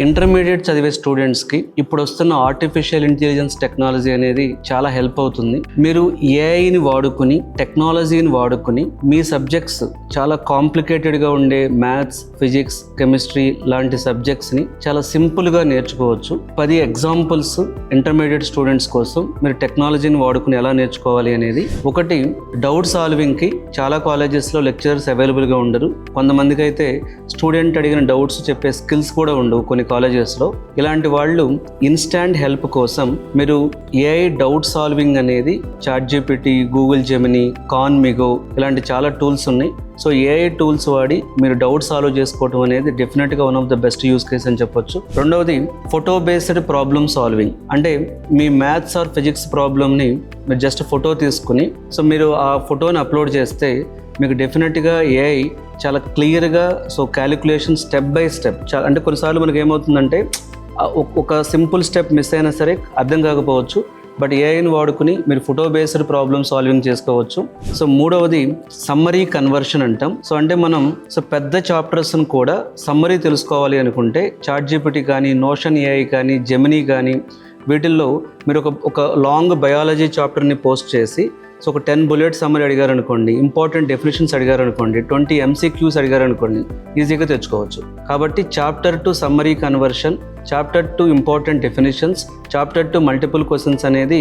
Intermediate చదివే స్టూడెంట్స్కి ఇప్పుడు వస్తున్న ఆర్టిఫిషియల్ ఇంటెలిజెన్స్ టెక్నాలజీ అనేది చాలా హెల్ప్ అవుతుంది. మీరు ఏఐని వాడుకుని టెక్నాలజీని వాడుకుని మీ సబ్జెక్ట్స్ చాలా కాంప్లికేటెడ్గా ఉండే మ్యాథ్స్, ఫిజిక్స్, కెమిస్ట్రీ లాంటి సబ్జెక్ట్స్ని చాలా సింపుల్గా నేర్చుకోవచ్చు. 10 ఎగ్జాంపుల్స్ ఇంటర్మీడియట్ స్టూడెంట్స్ కోసం మీరు టెక్నాలజీని వాడుకుని ఎలా నేర్చుకోవాలి అనేది. ఒకటి, డౌట్ సాల్వింగ్కి చాలా కాలేజెస్లో లెక్చరర్స్ అవైలబుల్గా ఉండరు. కొంతమందికి అయితే స్టూడెంట్ అడిగిన డౌట్స్ చెప్పే స్కిల్స్ కూడా ఉండవు కొన్ని కాలేజెస్లో. ఇలాంటి వాళ్ళు ఇన్స్టాంట్ హెల్ప్ కోసం మీరు ఏఐ డౌట్ సాల్వింగ్ అనేది చాట్‌జిపిటి, గూగుల్ జెమిని, కాన్మిగో ఇలాంటి చాలా టూల్స్ ఉన్నాయి. సో ఏఐ టూల్స్ వాడి మీరు డౌట్ సాల్వ్ చేసుకోవడం అనేది డెఫినెట్గా one of the best use case అని చెప్పొచ్చు. రెండవది, ఫోటో బేస్డ్ ప్రాబ్లమ్ సాల్వింగ్. అంటే మీ మ్యాథ్స్ ఆర్ ఫిజిక్స్ ప్రాబ్లమ్ని మీరు జస్ట్ ఫోటో తీసుకుని సో మీరు ఆ ఫోటోని అప్లోడ్ చేస్తే మీకు డెఫినెట్గా ఏఐ చాలా క్లియర్గా so calculation step by step అంటే కొన్నిసార్లు మనకి ఏమవుతుందంటే ఒక సింపుల్ స్టెప్ మిస్ అయినా సరే అర్థం కాకపోవచ్చు, బట్ ఏఐని వాడుకుని మీరు ఫోటో బేస్డ్ ప్రాబ్లమ్ సాల్వింగ్ చేసుకోవచ్చు. సో మూడవది, సమ్మరీ కన్వర్షన్ అంటాం. సో అంటే మనం పెద్ద చాప్టర్స్ని కూడా సమ్మరీ తెలుసుకోవాలి అనుకుంటే చాట్‌జిపిటి కానీ, నోషన్ ఏఐ కానీ, జెమిని కానీ వీటిల్లో మీరు ఒక లాంగ్ బయాలజీ చాప్టర్ని పోస్ట్ చేసి సో ఒక 10 బుల్లెట్ సమ్మరీ అడిగారు అనుకోండి, ఇంపార్టెంట్ డెఫినేషన్స్ అడిగారు అనుకోండి, 20 MCQs అడిగారు అనుకోండి, ఈజీగా తెచ్చుకోవచ్చు. కాబట్టి chapter to summary conversion, chapter to important definitions, chapter to multiple questions అనేది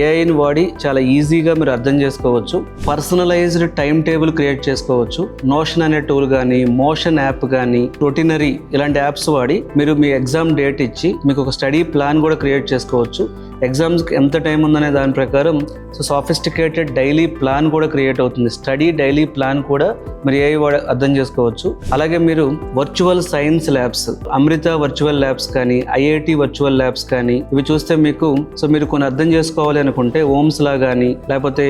ఏఐని వాడి చాలా ఈజీగా మీరు అర్థం చేసుకోవచ్చు. పర్సనలైజ్డ్ టైం టేబుల్ క్రియేట్ చేసుకోవచ్చు. నోషన్ అనే టూల్ కానీ, మోషన్ యాప్ కానీ, రొటినరీ ఇలాంటి యాప్స్ వాడి మీరు మీ ఎగ్జామ్ డేట్ ఇచ్చి మీకు ఒక స్టడీ ప్లాన్ కూడా క్రియేట్ చేసుకోవచ్చు. ఎగ్జామ్స్కి ఎంత టైం ఉందనే దాని ప్రకారం సో సాఫిస్టికేటెడ్ డైలీ ప్లాన్ కూడా క్రియేట్ అవుతుంది. స్టడీ డైలీ ప్లాన్ కూడా మీరు ఏఐ వాడి అర్థం చేసుకోవచ్చు. అలాగే మీరు వర్చువల్ సైన్స్ ల్యాబ్స్, అమృత వర్చువల్ ల్యాబ్స్ కానీ, ఐఐటి వర్చువల్ ల్యాబ్స్ కానీ ఇవి చూస్తే మీకు సో మీరు కొన్ని అర్థం చేసుకోవాలి అనుకుంటే ఓమ్స్ లా కానీ లేకపోతే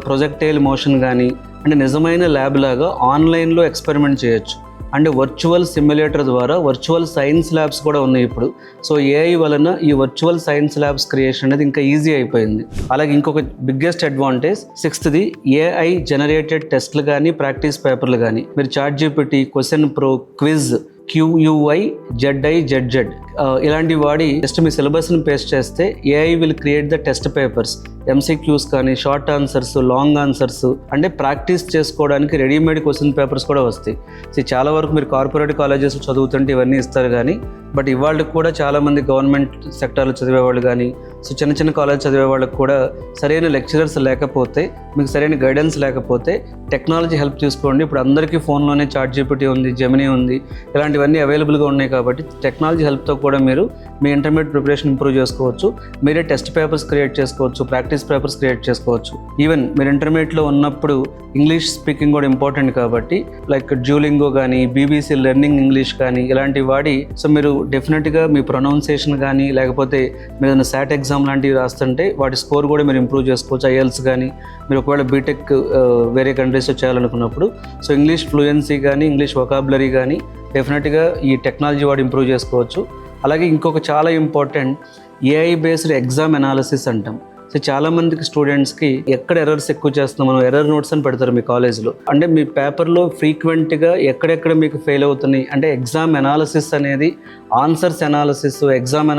ప్రొజెక్టైల్ మోషన్ కానీ అంటే నిజమైన ల్యాబ్ లాగా ఆన్లైన్లో ఎక్స్పెరిమెంట్ చేయొచ్చు. అంటే వర్చువల్ సిమ్యులేటర్ ద్వారా వర్చువల్ సైన్స్ ల్యాబ్స్ కూడా ఉన్నాయి ఇప్పుడు. సో ఏఐ వలన ఈ వర్చువల్ సైన్స్ ల్యాబ్స్ క్రియేషన్ అనేది ఇంకా ఈజీ అయిపోయింది. అలాగే ఇంకొక biggest advantage 6th AI generated టెస్ట్లు కానీ, ప్రాక్టీస్ పేపర్లు కానీ మీరు ChatGPT, question pro, quiz, QUI, ZIZZ ఇలాంటివి వాడి జస్ట్ మీ సిలబస్ని పేస్ట్ చేస్తే AI will create the test papers, MCQs కానీ, షార్ట్ ఆన్సర్స్, లాంగ్ ఆన్సర్స్ అంటే ప్రాక్టీస్ చేసుకోవడానికి రెడీమేడ్ క్వశ్చన్ పేపర్స్ కూడా వస్తాయి. సో చాలా వరకు మీరు కార్పొరేట్ కాలేజెస్ చదువుతుంటే ఇవన్నీ ఇస్తారు కానీ బట్ ఇవాళకి కూడా చాలామంది గవర్నమెంట్ సెక్టార్లు చదివే వాళ్ళు కానీ సో చిన్న చిన్న కాలేజ్ చదివే వాళ్ళకి కూడా సరైన లెక్చరర్స్ లేకపోతే, మీకు సరైన గైడెన్స్ లేకపోతే టెక్నాలజీ హెల్ప్ తీసుకోండి. ఇప్పుడు అందరికీ ఫోన్లోనే చాట్‌జిపిటి ఉంది, జెమిని ఉంది, ఇలాంటివన్నీ అవైలబుల్గా ఉన్నాయి. కాబట్టి టెక్నాలజీ హెల్ప్తో కూడా మీరు మీ ఇంటర్మీడియట్ ప్రిపరేషన్ ఇంప్రూవ్ చేసుకోవచ్చు. మీరే టెస్ట్ పేపర్స్ క్రియేట్ చేసుకోవచ్చు, ప్రాక్టీస్ పేపర్స్ క్రియేట్ చేసుకోవచ్చు. ఈవెన్ మీరు ఇంటర్మీడియట్లో ఉన్నప్పుడు ఇంగ్లీష్ స్పీకింగ్ కూడా ఇంపార్టెంట్ కాబట్టి లైక్ డ్యూలింగో కానీ, BBC లెర్నింగ్ ఇంగ్లీష్ కానీ ఇలాంటివి వాడి సో మీరు డెఫినెట్గా మీ ప్రొనౌన్సియేషన్ కానీ లేకపోతే మీరు ఏదైనా SAT ఎగ్జామ్ లాంటివి రాస్తుంటే వాటి స్కోర్ కూడా మీరు ఇంప్రూవ్ చేసుకోవచ్చు. IELTS కానీ మీరు ఒకవేళ బీటెక్ వేరే కంట్రీస్లో చేయాలనుకున్నప్పుడు సో ఇంగ్లీష్ ఫ్లూయెన్సీ కానీ, ఇంగ్లీష్ వొకాబులరీ కానీ డెఫినెట్గా ఈ టెక్నాలజీ వాడు ఇంప్రూవ్ చేసుకోవచ్చు. అలాగే ఇంకొక చాలా important AI based exam analysis అంటాం. సో చాలామందికి స్టూడెంట్స్కి ఎక్కడ ఎర్రర్స్ ఎక్కువ చేస్తున్నాం, మనం ఎర్రర్ నోట్స్ అని పెడతారు మీ కాలేజ్లో. అంటే మీ పేపర్లో ఫ్రీక్వెంట్గా ఎక్కడెక్కడ మీకు ఫెయిల్ అవుతున్నాయి అంటే ఎగ్జామ్ అనాలిసిస్ అనేది ఆన్సర్స్ అనాలిసిస్, ఎగ్జామ్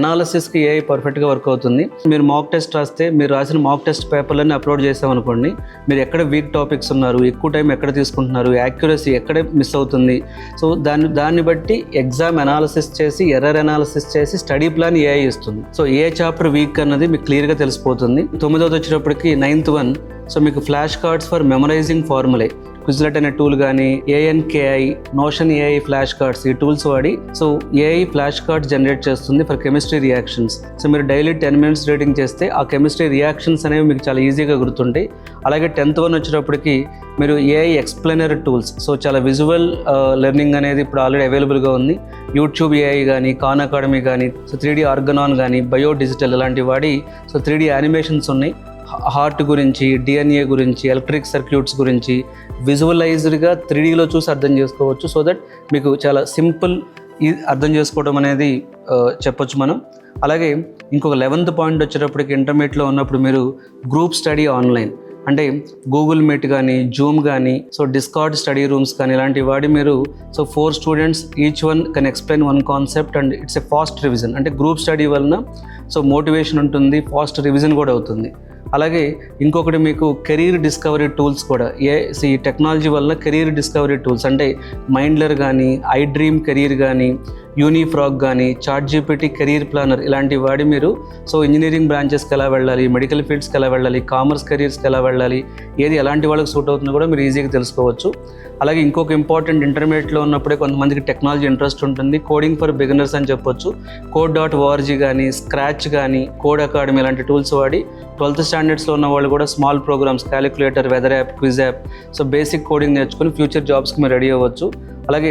అనాలిసిస్కి ఏఐ పర్ఫెక్ట్గా వర్క్ అవుతుంది. మీరు మాక్ టెస్ట్ రాస్తే మీరు రాసిన మాక్ టెస్ట్ పేపర్లన్నీ అప్లోడ్ చేసామనుకోండి, మీరు ఎక్కడ వీక్ టాపిక్స్ ఉన్నారు, ఎక్కువ టైం ఎక్కడ తీసుకుంటున్నారు, యాక్యురసీ ఎక్కడ మిస్ అవుతుంది, సో దాన్ని బట్టి ఎగ్జామ్ అనాలిసిస్ చేసి ఎర్రర్ అనాలిసిస్ చేసి స్టడీ ప్లాన్ ఏఐ ఇస్తుంది. సో ఏ చాప్టర్ వీక్ అన్నది మీకు క్లియర్గా తెలిసిపోతుంది. 9th వచ్చేటప్పటికి 9th one సో మీకు flash cards for memorising formulae, Quizlet అనే టూల్ కానీ, ANKI, notion AI flash cards ఈ టూల్స్ వాడి so AI flash cards generate చేస్తుంది ఫర్ కెమిస్ట్రీ రియాక్షన్స్. సో మీరు డైలీ 10 minutes రీడింగ్ చేస్తే ఆ కెమిస్ట్రీ రియాక్షన్స్ అనేవి మీకు చాలా ఈజీగా గుర్తుంటాయి. అలాగే 10th one వచ్చేటప్పటికి మీరు ఏఐ ఎక్స్ప్లెయినర్ టూల్స్ సో చాలా విజువల్ లెర్నింగ్ అనేది ఇప్పుడు ఆల్రెడీ అవైలబుల్గా ఉంది. యూట్యూబ్ ఏఐ కానీ, ఖాన్ అకాడమీ కానీ, సో 3D ఆర్గనాన్ కానీ, బయో డిజిటల్ ఇలాంటివి వాడి సో 3D యానిమేషన్స్ ఉన్నాయి. హార్ట్ గురించి, DNA గురించి, ఎలక్ట్రిక్ సర్క్యూట్స్ గురించి విజువలైజ్డ్గా 3Dలో చూసి అర్థం చేసుకోవచ్చు. సో దట్ మీకు చాలా సింపుల్ అర్థం చేసుకోవడం అనేది చెప్పొచ్చు మనం. అలాగే ఇంకొక 11th point వచ్చేటప్పటికి ఇంటర్మీడియట్లో ఉన్నప్పుడు మీరు గ్రూప్ స్టడీ ఆన్లైన్ అంటే గూగుల్ మీట్ కానీ, జూమ్ కానీ, సో డిస్కార్డ్ స్టడీ రూమ్స్ కానీ ఇలాంటివి వాడి మీరు so 4 students each one can explain one concept and it's a fast revision. అంటే గ్రూప్ స్టడీ వలన సో మోటివేషన్ ఉంటుంది, ఫాస్ట్ రివిజన్ కూడా అవుతుంది. అలాగే ఇంకొకటి మీకు కెరీర్ డిస్కవరీ టూల్స్ కూడా ఈ టెక్నాలజీ వల్ల కెరీర్ డిస్కవరీ టూల్స్ అంటే మైండ్లర్ కానీ, ఐ డ్రీమ్ కెరీర్ కానీ, యూనిఫ్రాగ్ కానీ, చాట్ జీపీటీ కెరీర్ ప్లానర్ ఇలాంటివి వాడి మీరు సో ఇంజనీరింగ్ బ్రాంచెస్కి ఎలా వెళ్ళాలి, మెడికల్ ఫీల్డ్స్కి ఎలా వెళ్ళాలి, కామర్స్ కెరీర్స్కి ఎలా వెళ్ళాలి, ఏది ఎలాంటి వాళ్ళకి సూట్ అవుతుందో కూడా మీరు ఈజీగా తెలుసుకోవచ్చు. అలాగే ఇంకొక ఇంపార్టెంట్ ఇంటర్మీడియట్లో ఉన్నప్పుడే కొంతమందికి టెక్నాలజీ ఇంట్రెస్ట్ ఉంటుంది, కోడింగ్ ఫర్ బిగినర్స్ అని చెప్పొచ్చు. code.org కానీ, స్క్రాచ్ కానీ, కోడ్ అకాడమీ ఇలాంటి టూల్స్ వాడి 12th స్టాండర్డ్స్లో ఉన్న వాళ్ళు కూడా small programs, calculator, weather app, quiz app, so basic coding నేర్చుకుని ఫ్యూచర్ జాబ్స్కి మీరు రెడీ అవ్వచ్చు. అలాగే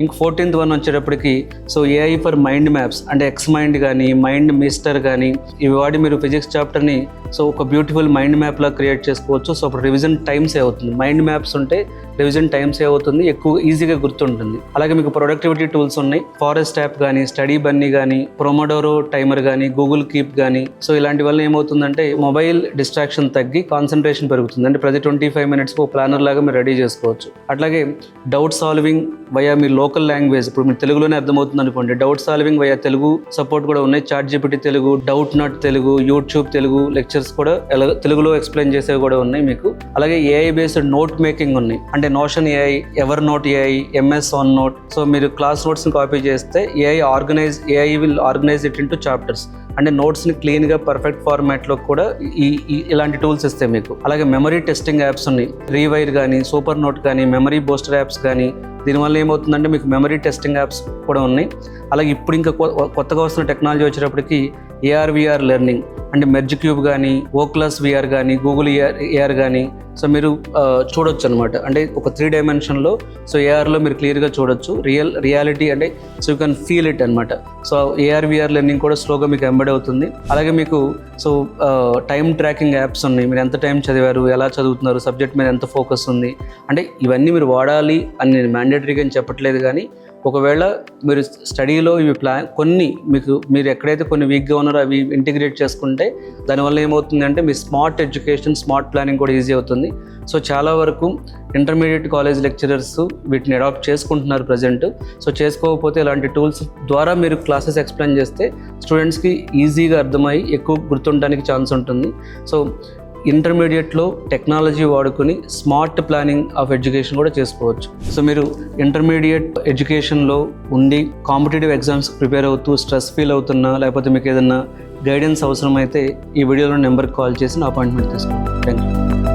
ఇంక 14th వన్ వచ్చేటప్పటికి so AI for mind maps అంటే ఎక్స్-మైండ్ కానీ, మైండ్ మిస్టర్ కానీ ఇవి వాడి మీరు ఫిజిక్స్ చాప్టర్ని సో ఒక బ్యూటిఫుల్ మైండ్ మ్యాప్లా క్రియేట్ చేసుకోవచ్చు. సో అప్పుడు రివిజన్ టైం సేవ్ అవుతుంది. మైండ్ మ్యాప్స్ ఉంటే రివిజన్ టైం సేవ్ అవుతుంది, ఎక్కువ ఈజీగా గుర్తుంటుంది. అలాగే మీకు ప్రొడక్టివిటీ టూల్స్ ఉన్నాయి, ఫారెస్ట్ యాప్ కానీ, స్టడీ బన్నీ కానీ, ప్రొమోడోరో టైమర్ కానీ, గూగుల్ కీప్ కానీ. సో ఇలాంటి వల్ల ఏమవుతుందంటే మొబైల్ డిస్ట్రాక్షన్ తగ్గి కాన్సన్ట్రేషన్ పెరుగుతుంది. అంటే ప్రతి 25 minutes ఒక ప్లానర్ లాగా మీరు రెడీ చేసుకోవచ్చు. అట్లాగే డౌట్ సాల్వింగ్ వయా మీ లోకల్ లాంగ్వేజ్, ఇప్పుడు మీరు తెలుగులోనే అర్థమవుతుంది అనుకోండి, doubt solving via Telugu support కూడా ఉన్నాయి. ChatGPT Telugu, Doubtnut Telugu, YouTube Telugu lectures కూడా తెలుగులో ఎక్స్ప్లెయిన్ చేసేవి కూడా ఉన్నాయి మీకు. అలాగే ఏఐ బేస్డ్ నోట్ మేకింగ్ ఉన్నాయి, అంటే notion AI, ever note AI, MS one note. So మీరు క్లాస్ నోట్స్ని కాపీ చేస్తే AI will organise it into chapters. అంటే నోట్స్ని క్లీన్గా పర్ఫెక్ట్ ఫార్మాట్లో కూడా ఇలాంటి టూల్స్ ఇస్తాయి మీకు. అలాగే మెమరీ టెస్టింగ్ యాప్స్ ఉన్నాయి, రీవైర్ కానీ, సూపర్ నోట్ కానీ, మెమరీ బూస్టర్ యాప్స్ కానీ. దీనివల్ల ఏమవుతుందంటే మీకు మెమరీ టెస్టింగ్ యాప్స్ కూడా ఉన్నాయి. అలాగే ఇప్పుడు ఇంకా కొత్తగా వస్తున్న టెక్నాలజీ వచ్చేటప్పటికి AR/VR లెర్నింగ్ అంటే మెర్జ్ క్యూబ్ కానీ, ఓక్లస్ VR కానీ, గూగుల్ AR కానీ. సో మీరు చూడొచ్చు అనమాట, అంటే ఒక 3 dimensionలో సో ARలో మీరు క్లియర్గా చూడొచ్చు రియాలిటీ, అంటే so you can feel it అనమాట. సో AR/VR లెర్నింగ్ కూడా స్లోగా మీకు ఎంబెడ్ అవుతుంది. అలాగే మీకు సో టైం ట్రాకింగ్ యాప్స్ ఉన్నాయి, మీరు ఎంత టైం చదివారు, ఎలా చదువుతున్నారు, సబ్జెక్ట్ మీద ఎంత ఫోకస్ ఉంది. అంటే ఇవన్నీ మీరు వాడాలి అని నేను మ్యాండేటరీగా అని చెప్పట్లేదు, కానీ ఒకవేళ మీరు స్టడీలో ఇవి కొన్ని మీరు ఎక్కడైతే కొన్ని వీక్గా ఉన్నారో అవి ఇంటిగ్రేట్ చేసుకుంటే దానివల్ల ఏమవుతుందంటే మీ స్మార్ట్ ఎడ్యుకేషన్, స్మార్ట్ ప్లానింగ్ కూడా ఈజీ అవుతుంది. సో చాలా వరకు ఇంటర్మీడియట్ కాలేజ్ లెక్చరర్స్ వీటిని అడాప్ట్ చేసుకుంటున్నారు ప్రజెంట్. సో చేసుకోకపోతే ఇలాంటి టూల్స్ ద్వారా మీరు క్లాసెస్ ఎక్స్ప్లెయిన్ చేస్తే స్టూడెంట్స్కి ఈజీగా అర్థమై ఎక్కువ గుర్తుండడానికి ఛాన్స్ ఉంటుంది. సో ఇంటర్మీడియట్లో టెక్నాలజీ వాడుకొని స్మార్ట్ ప్లానింగ్ ఆఫ్ ఎడ్యుకేషన్ కూడా చేసుకోవచ్చు. సో మీరు ఇంటర్మీడియట్ ఎడ్యుకేషన్లో ఉండి కాంపిటేటివ్ ఎగ్జామ్స్ ప్రిపేర్ అవుతూ స్ట్రెస్ ఫీల్ అవుతున్నా, లేకపోతే మీకు ఏదైనా గైడెన్స్ అవసరమైతే ఈ వీడియోలో నెంబర్కి కాల్ చేసి నా అపాయింట్మెంట్ తీసుకోండి. Thank you.